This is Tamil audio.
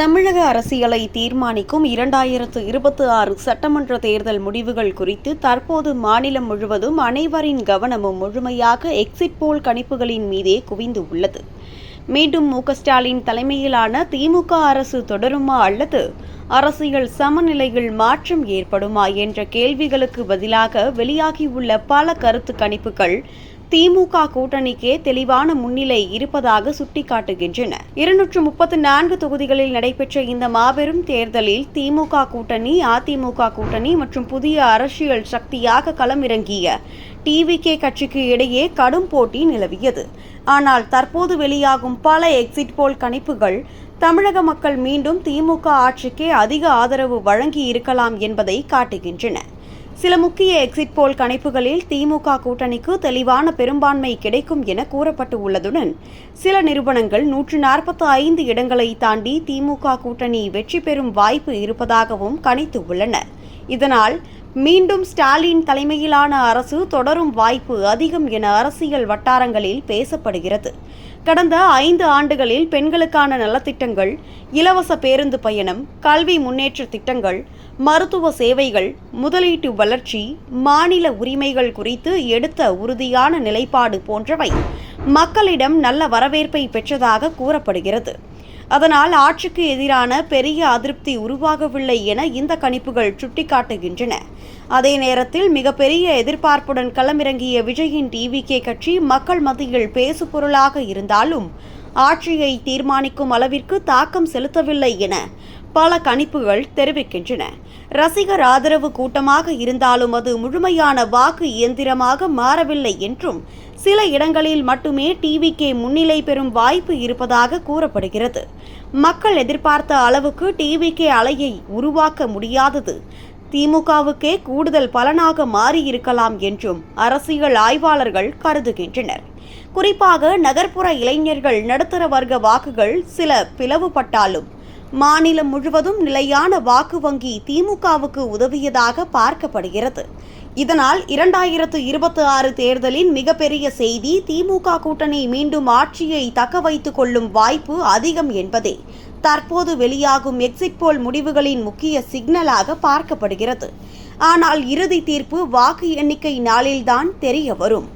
தமிழக அரசியலை தீர்மானிக்கும் 2026 சட்டமன்ற தேர்தல் முடிவுகள் குறித்து தற்போது மாநிலம் முழுவதும் அனைவரின் கவனமும் முழுமையாக எக்ஸிட் போல் கணிப்புகளின் மீதே குவிந்து உள்ளது. மீண்டும் மு.க.ஸ்டாலின் தலைமையிலான திமுக அரசு தொடருமா அல்லது அரசியல் சமநிலையில் மாற்றம் ஏற்படுமா என்ற கேள்விகளுக்கு பதிலாக வெளியாகியுள்ள பல கருத்து கணிப்புகள் திமுக கூட்டணிக்கே தெளிவான முன்னிலை இருப்பதாக சுட்டிக்காட்டுகின்றன. 234 தொகுதிகளில் நடைபெற்ற இந்த மாபெரும் தேர்தலில் திமுக கூட்டணி, அதிமுக கூட்டணி மற்றும் புதிய அரசியல் சக்தியாக களமிறங்கிய டிவிகே கட்சிக்கு இடையே கடும் போட்டி நிலவியது. ஆனால் தற்போது வெளியாகும் பல எக்ஸிட் போல் கணிப்புகள் தமிழக மக்கள் மீண்டும் திமுக ஆட்சிக்கே அதிக ஆதரவு வழங்கி இருக்கலாம் என்பதை காட்டுகின்றன. சில முக்கிய எக்ஸிட் போல் கணிப்புகளில் திமுக கூட்டணிக்கு தெளிவான பெரும்பான்மை கிடைக்கும் என கூறப்பட்டு உள்ளதுடன் சில நிறுவனங்கள் 145 இடங்களை தாண்டி திமுக கூட்டணி வெற்றி பெறும் வாய்ப்பு இருப்பதாகவும் கணித்து உள்ளன. இதனால் மீண்டும் ஸ்டாலின் தலைமையிலான அரசு தொடரும் வாய்ப்பு அதிகம் என அரசியல் வட்டாரங்களில் பேசப்படுகிறது. கடந்த 5 ஆண்டுகளில் பெண்களுக்கான நலத்திட்டங்கள், இலவச பேருந்து பயணம், கல்வி முன்னேற்ற திட்டங்கள், மருத்துவ சேவைகள், முதலீட்டு வளர்ச்சி, மாநில உரிமைகள் குறித்து எடுத்த உறுதியான நிலைப்பாடு போன்றவை மக்களிடம் நல்ல வரவேற்பை பெற்றதாக கூறப்படுகிறது. அதனால் ஆட்சிக்கு எதிரான பெரிய அதிருப்தி உருவாகவில்லை என இந்த கணிப்புகள் சுட்டிக்காட்டுகின்றன. அதே நேரத்தில் மிகப்பெரிய எதிர்பார்ப்புடன் களமிறங்கிய விஜயின் டிவிகே கட்சி மக்கள் மத்தியில் பேசுபொருளாக இருந்தாலும் ஆட்சியை தீர்மானிக்கும் அளவிற்கு தாக்கம் செலுத்தவில்லை என பல கணிப்புகள் தெரிவிக்கின்றன. ரசிகர் ஆதரவு கூட்டமாக இருந்தாலும் அது முழுமையான வாக்கு இயந்திரமாக மாறவில்லை என்றும் சில இடங்களில் மட்டுமே டிவிகே முன்னிலை பெறும் வாய்ப்பு இருப்பதாக கூறப்படுகிறது. மக்கள் எதிர்பார்த்த அளவுக்கு டிவிகே அலையை உருவாக்க முடியாதது திமுகவுக்கே கூடுதல் பலனாக மாறியிருக்கலாம் என்றும் அரசியல் ஆய்வாளர்கள் கருதுகின்றனர். குறிப்பாக நகர்ப்புற இளைஞர்கள், நடுத்தர வர்க்க வாக்குகள் சில பிளவுபட்டாலும் மாநிலம் முழுவதும் நிலையான வாக்கு வங்கி திமுகவுக்கு உதவியதாக பார்க்கப்படுகிறது. இதனால் 2026 தேர்தலின் மிகப்பெரிய செய்தி திமுக கூட்டணி மீண்டும் ஆட்சியை தக்க வைத்துக் கொள்ளும் வாய்ப்பு அதிகம் என்பதே தற்போது வெளியாகும் எக்ஸிட் போல் முடிவுகளின் முக்கிய சிக்னலாக பார்க்கப்படுகிறது. ஆனால் இறுதி தீர்ப்பு வாக்கு எண்ணிக்கை நாளில்தான் தெரிய வரும்.